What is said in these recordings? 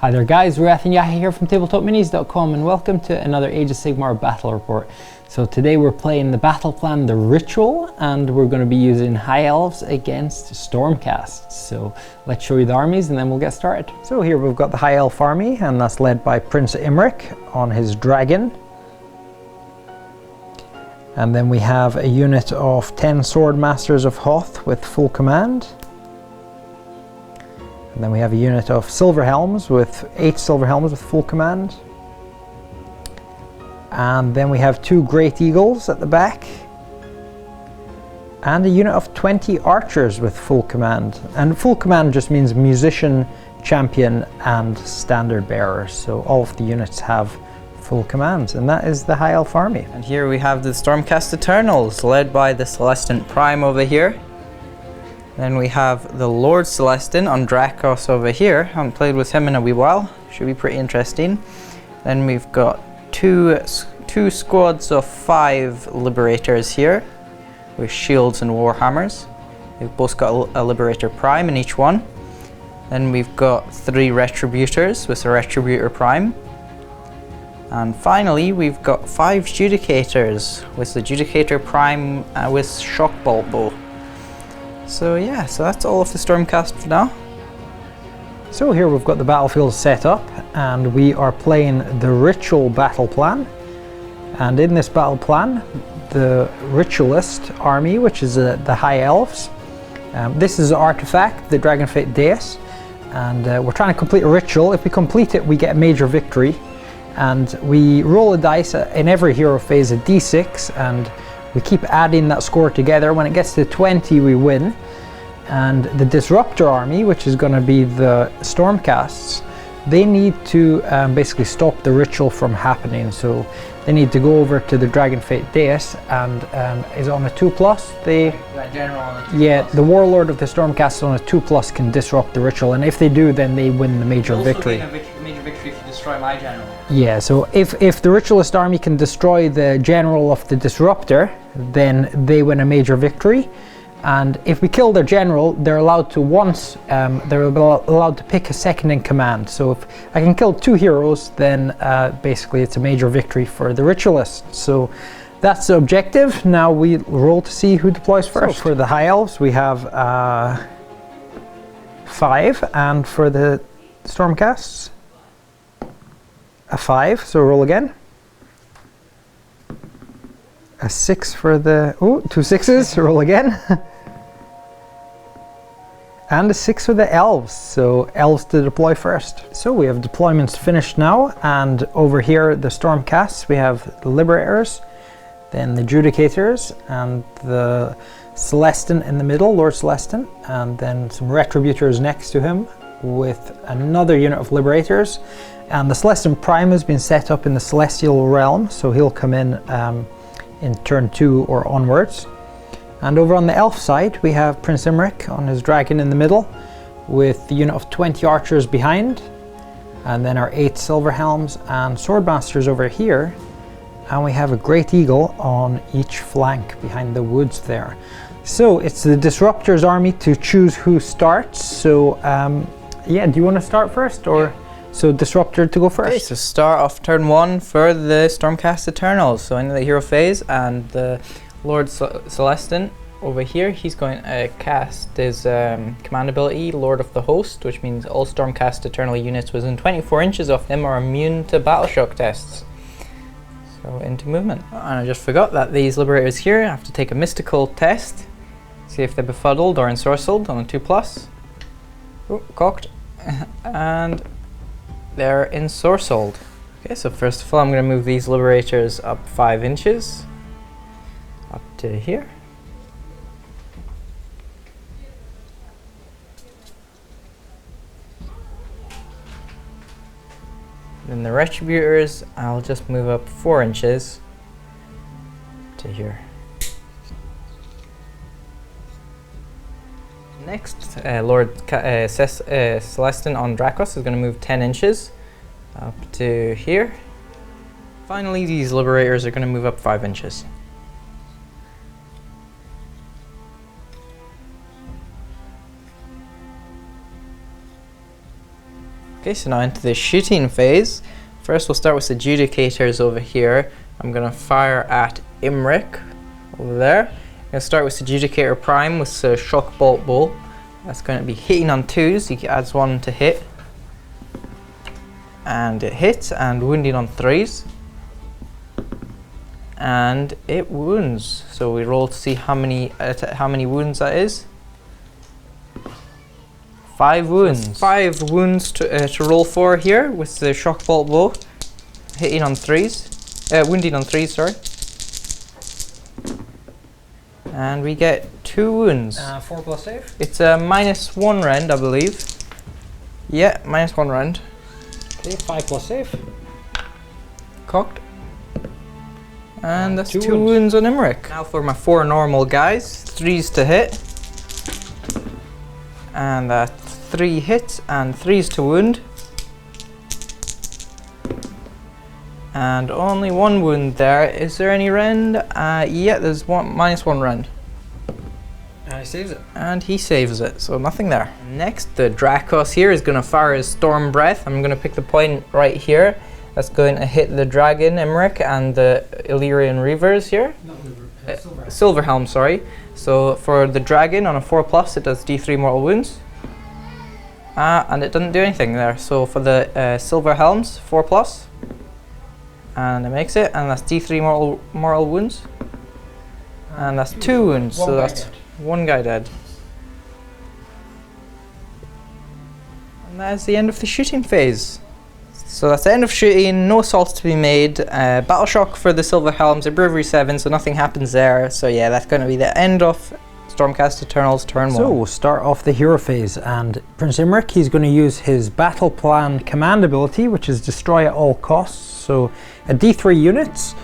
Hi there guys, Wrath and Yahi here from tabletopminis.com and welcome to another Age of Sigmar battle report. So today we're playing the battle plan, the ritual, and we're going to be using High Elves against Stormcast. So let's show you the armies and then we'll get started. So here we've got the High Elf army, and that's led by Prince Imric on his dragon. And then we have a unit of 10 Sword Masters of Hoth with full command. And then we have a unit of Silver Helms with 8 Silver Helms with full command. And then we have 2 Great Eagles at the back. And a unit of 20 Archers with full command. And full command just means Musician, Champion and Standard Bearer. So all of the units have full commands, and that is the High Elf army. And here we have the Stormcast Eternals, led by the Celestant Prime over here. Then we have the Lord Celestin on Drakos over here. I haven't played with him in a wee while. Should be pretty interesting. Then we've got two squads of 5 Liberators here with shields and Warhammers. We've both got a Liberator Prime in each one. Then we've got 3 Retributors with a Retributor Prime. And finally we've got 5 Judicators with the Judicator Prime with Shockbolt Bow. So yeah, so that's all of the Stormcast for now. So here we've got the battlefield set up and we are playing the ritual battle plan. And in this battle plan, the ritualist army, which is the High Elves. This is an artifact, the Dragonfate Deus, and we're trying to complete a ritual. If we complete it, we get a major victory. And we roll a dice in every hero phase, a d6, and we keep adding that score together. When it gets to 20, we win. And the Disruptor army, which is going to be the Stormcasts, they need to basically stop the ritual from happening. So they need to go over to the Dragonfate Deus, and is on a 2+. That general on a 2+. Yeah, the Warlord of the Stormcasts on a 2+ can disrupt the ritual, and if they do, then they win the major victory. Also gain a major victory if you destroy my general. Yeah, so if the Ritualist army can destroy the general of the Disruptor, then they win a major victory. And if we kill their general, they're allowed to they're allowed to pick a second in command. So if I can kill 2 heroes, then basically it's a major victory for the Ritualist. So that's the objective. Now we roll to see who deploys first. So for the High Elves, we have 5, and for the Stormcasts, a 5, so roll again. A 6 for the, 2 6s, roll again. And a 6 for the Elves, so Elves to deploy first. So we have deployments finished now, and over here the Stormcasts, we have the Liberators, then the Judicators, and the Celestin in the middle, Lord Celestin, and then some Retributors next to him with another unit of Liberators. And the Celestin Prime has been set up in the Celestial Realm, so he'll come in turn 2 or onwards. And over on the Elf side, we have Prince Imric on his dragon in the middle, with the unit of 20 Archers behind, and then our 8 Silver Helms and Swordmasters over here. And we have a Great Eagle on each flank behind the woods there. So it's the Disruptors army to choose who starts. So yeah, do you want to start first, or? Yeah. So Disruptor to go first. Okay, so start off turn 1 for the Stormcast Eternals. So into the hero phase, and the Lord Celestin over here, he's going to cast his command ability, Lord of the Host, which means all Stormcast Eternal units within 24 inches of him are immune to battle shock tests. So into movement. And I just forgot that these Liberators here have to take a mystical test, see if they're befuddled or ensorcelled on a 2+. Oh, cocked. And they're ensorcelled. Okay, so first of all, I'm going to move these Liberators up 5 inches, up to here. Then the Retributors, I'll just move up 4 inches to here. Next, Lord Celestin on Drakos is going to move 10 inches up to here. Finally, these Liberators are going to move up 5 inches. Okay, so now into the shooting phase. First we'll start with the Judicators over here. I'm going to fire at Imric over there. I'm going to start with the Judicator Prime with the Shock Bolt Bow. That's going to be hitting on 2s, he adds 1 to hit. And it hits, and wounding on 3s. And it wounds. So we roll to see how many wounds that is. 5 wounds. 5 wounds to roll for here with the Shock Bolt Bow. Hitting on 3s. Wounding on 3s, sorry. And we get 2 wounds. 4 plus save? It's a -1 rend, I believe. Yeah, -1 rend. Okay, 5 plus save. Cocked. And that's 2 2 wounds on Imric. Now for my 4 normal guys. 3s to hit. And that's 3 hits and 3s to wound. And only 1 wound there. Is there any rend? Yeah, there's -1 rend. And he saves it. And he saves it, so nothing there. Next, the Dracos here is going to fire his Storm Breath. I'm going to pick the point right here. That's going to hit the Dragon, Imric, and the Illyrian Reavers here. Not Silverhelm, sorry. So for the Dragon on a 4+, it does D3 mortal wounds. And it doesn't do anything there. So for the Silverhelms, 4+. And it makes it, and that's D3 mortal wounds. And that's 2 wounds, so that's 1 guy dead. And that is the end of the shooting phase. So that's the end of shooting, no assaults to be made. Battle Shock for the Silverhelms, a Bravery 7, so nothing happens there. So yeah, that's going to be the end of Stormcast Eternals turn 1. So we'll start off the hero phase, and Prince Imric, he's going to use his Battle Plan command ability, which is Destroy at all costs. So a D3 units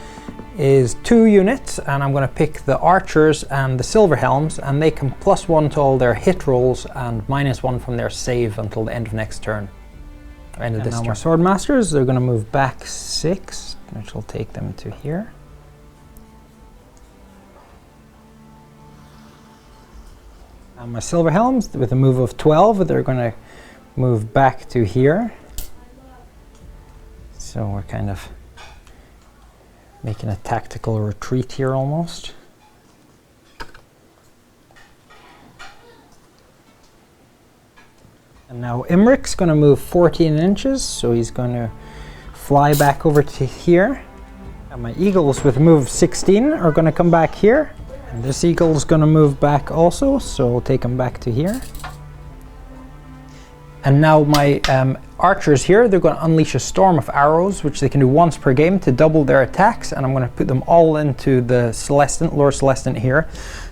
is 2 units, and I'm going to pick the Archers and the Silverhelms, and they can +1 to all their hit rolls and -1 from their save until the end of next turn. End of this turn. Our Swordmasters, they're going to move back 6, which will take them to here. And my Silverhelms, with a move of 12, they're going to move back to here. So we're kind of making a tactical retreat here almost. And now Imric's going to move 14 inches, so he's going to fly back over to here. And my Eagles with a move of 16 are going to come back here. And this Eagle's going to move back also, so we'll take him back to here. And now my Archers here, they're going to unleash a storm of arrows, which they can do once per game to double their attacks, and I'm going to put them all into the Celestant, Lord Celestant here.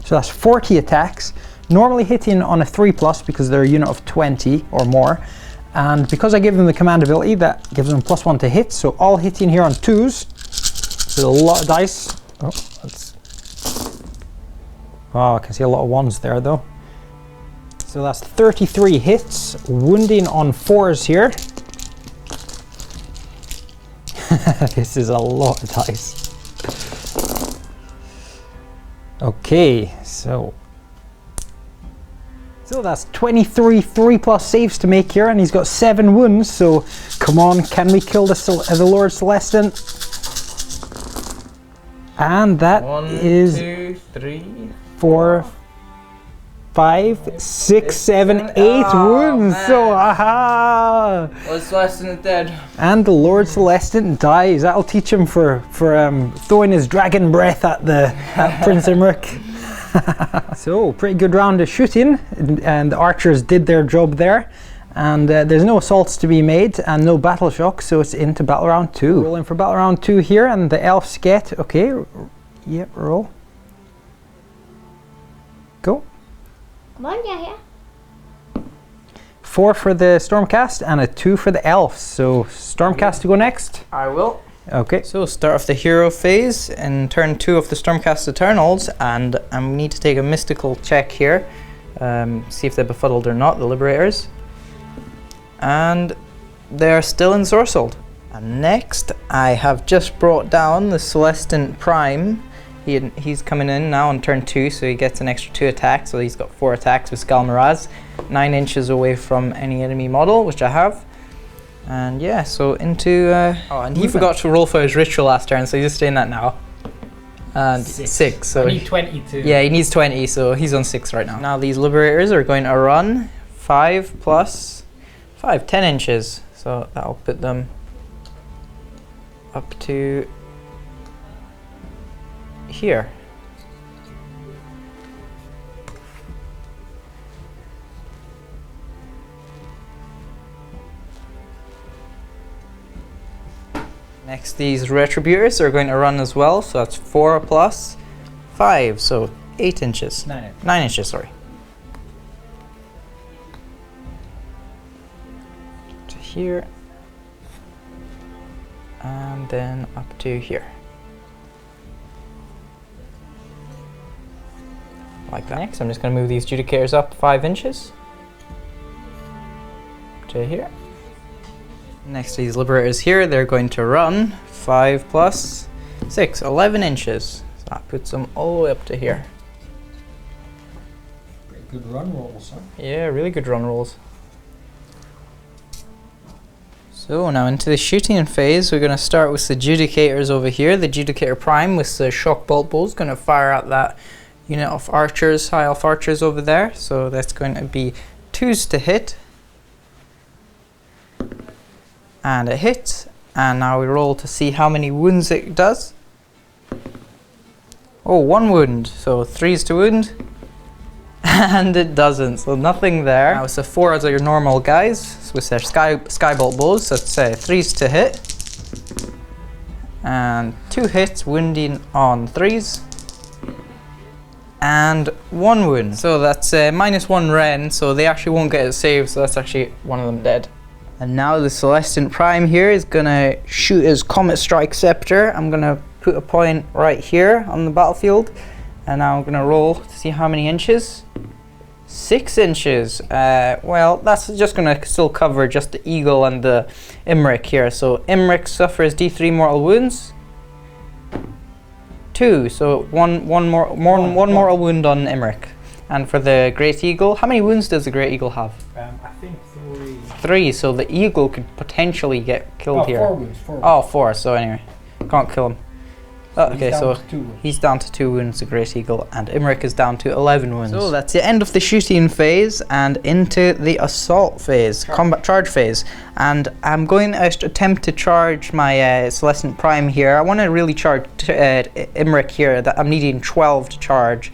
So that's 40 attacks, normally hitting on a 3+ because they're a unit of 20 or more. And because I give them the command ability, that gives them +1 to hit, so all hitting here on 2s. With a lot of dice. Oh, I can see a lot of 1s there though. So that's 33 hits, wounding on 4s here. This is a lot of dice. Okay, so that's 23 3+ saves to make here, and he's got 7 wounds, so come on, can we kill the Lord Celestant? And that is 1, 2, 3, 4, 5, 6, 7, 8 wounds. Man. So Lord Celestant is dead. And the Lord Celestant dies. That'll teach him for throwing his dragon breath at Prince Imric. So pretty good round of shooting, and the Archers did their job there. And there's no assaults to be made and no battle shock, so it's into battle round 2. Rolling for battle round 2 here, and the Elves get, okay, yep, roll. Go. Come on, yeah, here. 4 for the Stormcast and a 2 for the Elves. So Stormcast to go next. I will. Okay. So start off the hero phase in turn 2 of the Stormcast Eternals, and we need to take a mystical check here. See if they're befuddled or not, the Liberators. And they're still ensorcelled. And next, I have just brought down the Celestant Prime. He's coming in now on turn 2, so he gets an extra 2 attacks, so he's got 4 attacks with Skalmaraz, 9 inches away from any enemy model, which I have. And yeah, so into... oh, and he forgot to roll for his ritual last turn, so he's just doing that now. And 6, so... I need 22. Yeah, he needs 20, so he's on 6 right now. Now these liberators are going to run 5 plus 5, 10 inches. So that'll put them up to here. Next, these retributors are going to run as well, so that's 4 plus 5, so 8 inches. 9 inches, sorry. To here. And then up to here. Like that. Next, I'm just going to move these judicators up 5 inches. To here. Next to these liberators here, they're going to run 5 plus 6, 11 inches. So that puts them all the way up to here. Pretty good run rolls, huh? Yeah, really good run rolls. So now into the shooting phase, we're going to start with the judicators over here. The judicator prime with the shock bolt bow is going to fire at that unit of archers, high elf archers over there. So that's going to be 2s to hit. And it hits, and now we roll to see how many wounds it does. Oh, 1 wound, so 3s to wound. And it doesn't, so nothing there. Now it's the 4s are your normal guys with their skybolt bows, so it's 3s to hit. And 2 hits, wounding on 3s. And 1 wound, so that's -1 Ren, so they actually won't get a save, so that's actually one of them dead. And now the Celestant Prime here is gonna shoot his Comet Strike Scepter. I'm gonna put a point right here on the battlefield, and now I'm gonna roll to see how many inches. 6 inches. Well, that's just gonna still cover just the Eagle and the Imric here. So Imric suffers D3 mortal wounds. 2, so one mortal wound on Imric. And for the Great Eagle, how many wounds does the Great Eagle have? I think 3. 3, so the Eagle could potentially get killed here. 4 wounds. 4 wounds. Oh, 4, so anyway, can't kill him. Okay, so he's down to 2 wounds, the Great Eagle, and Imric is down to 11 wounds. So that's the end of the shooting phase and into the assault phase, combat charge phase. And I'm going to attempt to charge my Celestant Prime here. I want to really charge Imric here. That I'm needing 12 to charge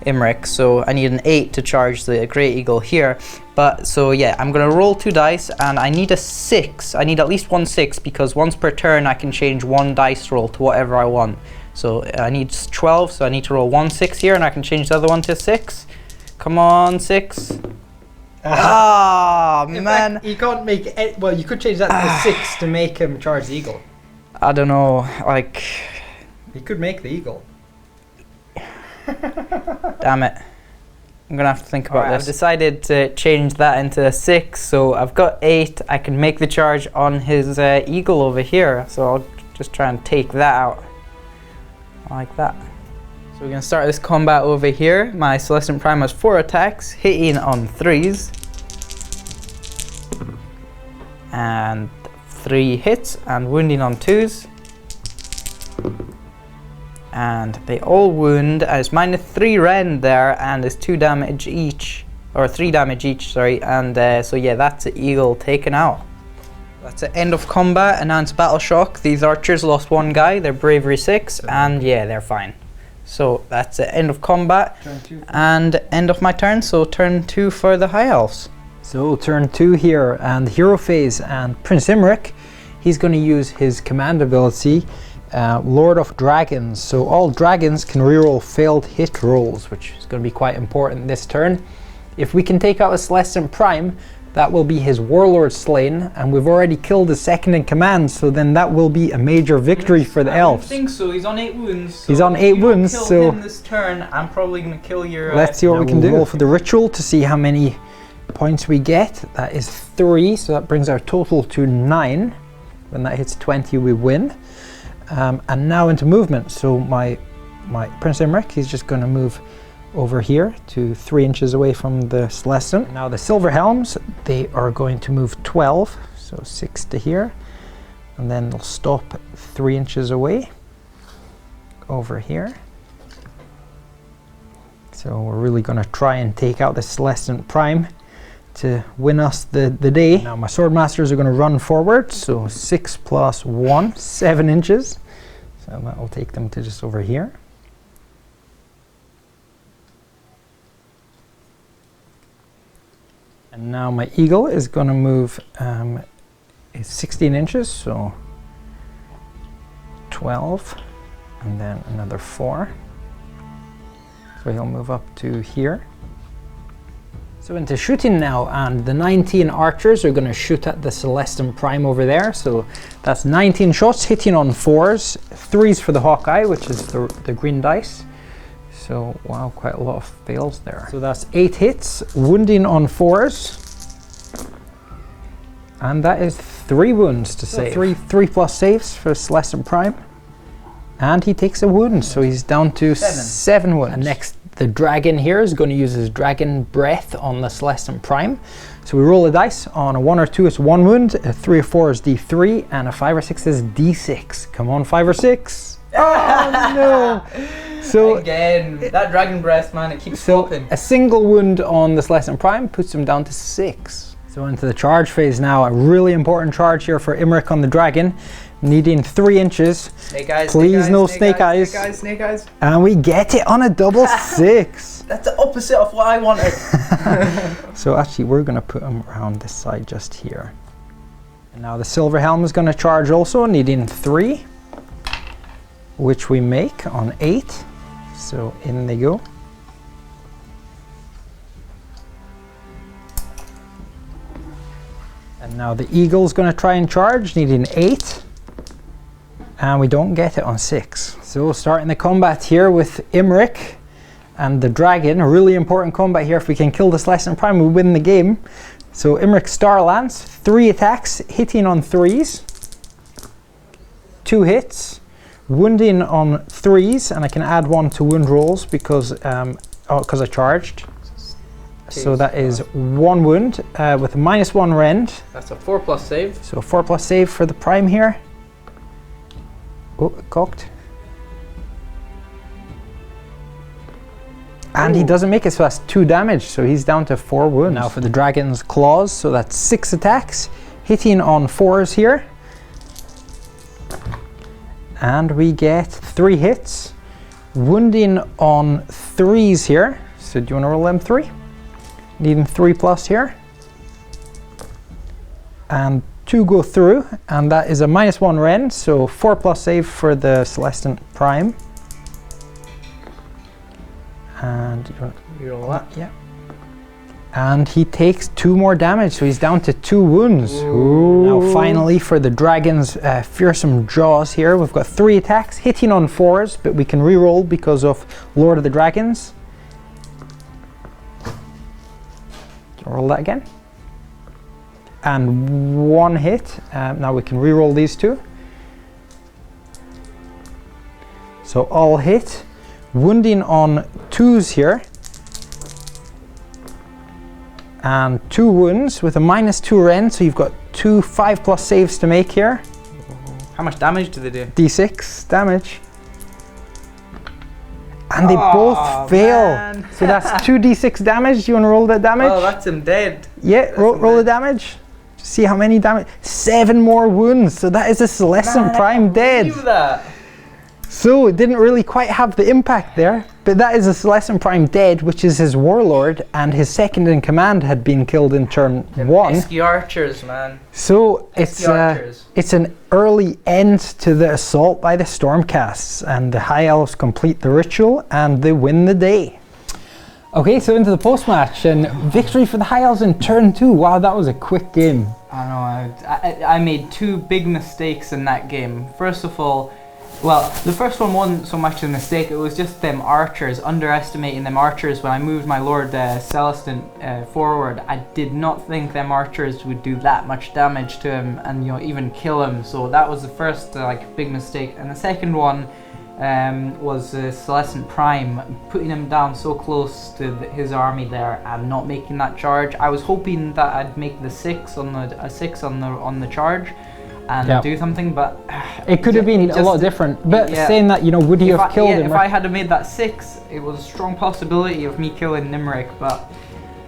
Imric, so I need an 8 to charge the Great Eagle here. But so yeah, I'm gonna roll 2 dice, and I need a 6. I need at least 1 6, because once per turn I can change 1 dice roll to whatever I want. So I need 12, so I need to roll 1 6 here, and I can change the other one to 6. Come on, 6. Ah, man. Fact, you can't make it. Well, you could change that to 6 to make him charge the Eagle. I don't know, like... You could make the Eagle. Damn it. I'm gonna have to think about this. I've decided to change that into a 6, so I've got 8. I can make the charge on his Eagle over here, so I'll just try and take that out. Like that. So we're gonna start this combat over here. My Celestant Prime has 4 attacks, hitting on 3s. And 3 hits, and wounding on 2s. And they all wound, and it's -3 Ren there, and it's 2 damage each, or 3 damage each, sorry, and so yeah, that's the Eagle taken out. That's the end of combat, announced battle shock. These archers lost 1 guy, they're bravery 6, and yeah, they're fine. So that's the end of combat, and end of my turn, so turn 2 for the High Elves. So turn 2 here, and hero phase, and Prince Imric, he's going to use his command ability, Lord of Dragons. So all dragons can reroll failed hit rolls, which is going to be quite important this turn. If we can take out a Celestant Prime, that will be his Warlord slain, and we've already killed the second in command, so then that will be a major victory for the Elves. I don't think so, he's on 8 wounds. So he's on 8 wounds, so... so... him this turn, I'm probably going to kill your... Let's see what we can do. Roll for the ritual to see how many points we get. That is 3, so that brings our total to 9. When that hits 20, we win. And now into movement. So my Prince Imric, he's just going to move over here to 3 inches away from the Celestant. Now the Silver Helms, they are going to move 12. So So 6 to here. And then they'll stop 3 inches away. Over here. So we're really going to try and take out the Celestant Prime to win us the day. Now my Swordmasters are going to run forward, so 6 plus 1, 7 inches. So that will take them to just over here. And now my Eagle is going to move 16 inches, so 12, and then another 4. So he'll move up to here. So into shooting now, and the 19 archers are going to shoot at the Celestant Prime over there. So that's 19 shots hitting on 4s, 3s for the Hawkeye, which is the green dice. So wow, quite a lot of fails there. So that's 8 hits, wounding on 4s. And that is 3 wounds to save. 3 plus saves for Celestant Prime. And he takes a wound, so he's down to 7 wounds. And next, the dragon here is going to use his dragon breath on the Celestant Prime. So we roll a dice. On a 1 or 2 it's 1 wound, a 3 or 4 is D3, and a 5 or 6 is D6. Come on, 5 or 6. Oh no! So again, that dragon breath, man, it keeps swapping. A single wound on the Celestant Prime puts him down to 6. So into the charge phase now, a really important charge here for Imric on the dragon. Needing 3 inches. Snake eyes, please no snake eyes. Snake eyes, snake eyes. And we get it on a double 6. That's the opposite of what I wanted. So actually we're going to put him around this side just here. And now the Silver Helm is going to charge also, needing 3. Which we make on 8. So in they go. And now the Eagle's going to try and charge, needing 8. And we don't get it on 6. So starting the combat here with Imric and the dragon. A really important combat here. If we can kill the Celestant Prime, we win the game. So Imric Star Lance, 3 attacks, hitting on 3s. 2 hits, wounding on 3s, and I can add 1 to wound rolls because I charged. So that is 1 wound with a -1 rend. That's a 4 plus save. So 4 plus save for the Prime here. Oh, cocked. And he doesn't make it, so that's 2 damage, so he's down to 4 wounds. Now for the Dragon's Claws, so that's 6 attacks, hitting on 4s here. And we get 3 hits, wounding on 3s here. So do you want to roll them 3? Needing 3 plus here. And 2 go through, and that is a -1 rend, so 4 plus save for the Celestant Prime. And you roll that? Yeah. And he takes 2 more damage, so he's down to 2 wounds. Ooh. Now finally for the Dragon's fearsome jaws here, we've got 3 attacks, hitting on 4s, but we can reroll because of Lord of the Dragons. Roll that again. And 1 hit. Now we can reroll these 2. So all hit. Wounding on 2s here. And 2 wounds with a -2 rend, so you've got 2 5 plus saves to make here. How much damage do they do? D6 damage. And they both fail. Man. So that's 2d6 damage. Do you want to roll that damage? Oh, that's him dead. Yeah, roll the damage. See how many damage. 7 more wounds. So that is a Celestant Prime dead. That. So it didn't really quite have the impact there. But that is a Celestant Prime dead, which is his warlord, and his second in command had been killed in turn 1. Pesky archers, man. So it's an early end to the assault by the Stormcasts, and the High Elves complete the ritual and they win the day. Okay, so into the post-match, and victory for the High Elves in turn 2. Wow, that was a quick game. I know, I made 2 big mistakes in that game. First of all, well, the first one wasn't so much a mistake, it was just them archers, underestimating them archers. When I moved my Lord Celestant forward, I did not think them archers would do that much damage to him and even kill him. So that was the first big mistake. And the second one was Celestin Prime, putting him down so close to his army there and not making that charge. I was hoping that I'd make the 6 on the charge and do something, but it could have been a lot different. But saying that, would he have killed him? If I had made that 6, it was a strong possibility of me killing Nimeric, but.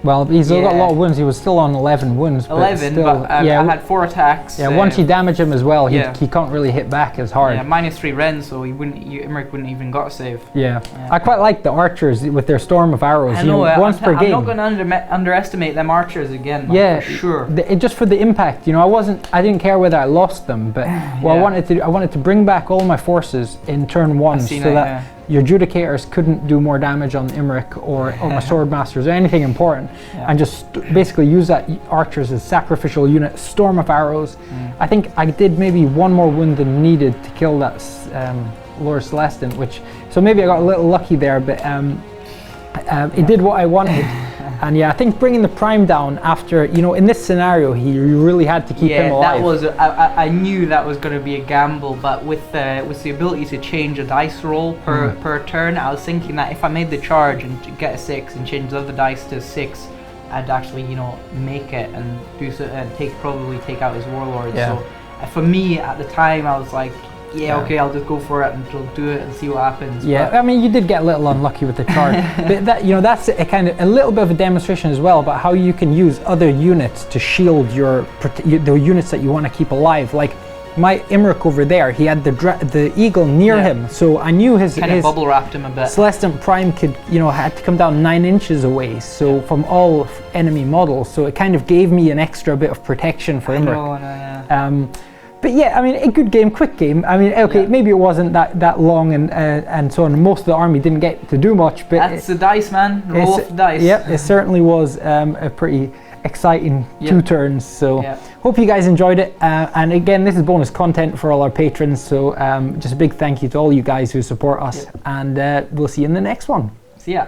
Well, he's still got a lot of wounds. He was still on 11 wounds. 11, but I had 4 attacks. Yeah, once you damage him as well, he can't really hit back as hard. Yeah, -3 rends, so Imric wouldn't even got a save. Yeah. I quite like the archers with their storm of arrows. I know, once per game. I'm not going to underestimate them archers again. For sure. Just for the impact, I didn't care whether I lost them, but I wanted to bring back all my forces in turn 1 so that your Judicators couldn't do more damage on Imric or my Swordmasters or anything important, and just basically use that archers as sacrificial unit, storm of arrows. I think I did maybe 1 more wound than needed to kill that Lord Celestin, so maybe I got a little lucky there, but it did what I wanted. And I think bringing the Prime down after, in this scenario, you really had to keep him alive. That was, I knew that was going to be a gamble, but with the ability to change a dice roll per turn, I was thinking that if I made the charge and get a 6 and change the other dice to 6, I'd actually, make it and do so, and probably take out his warlord. So for me at the time, I was like, okay, I'll just go for it and do it and see what happens. Yeah, I mean, you did get a little unlucky with the charge, but that's a little bit of a demonstration as well about how you can use other units to shield the units that you want to keep alive. Like my Imric over there, he had the eagle near him, so I knew his bubble wrapped him a bit. Celestin Prime could had to come down 9 inches away, so from all enemy models, so it kind of gave me an extra bit of protection for Imric. But I mean, a good game, quick game. I mean, maybe it wasn't that long and so on. Most of the army didn't get to do much, but that's the dice, man. Roll off the dice. Yep, it certainly was a pretty exciting 2 turns. So hope you guys enjoyed it. And again, this is bonus content for all our patrons. So just a big thank you to all you guys who support us, and we'll see you in the next one. See ya.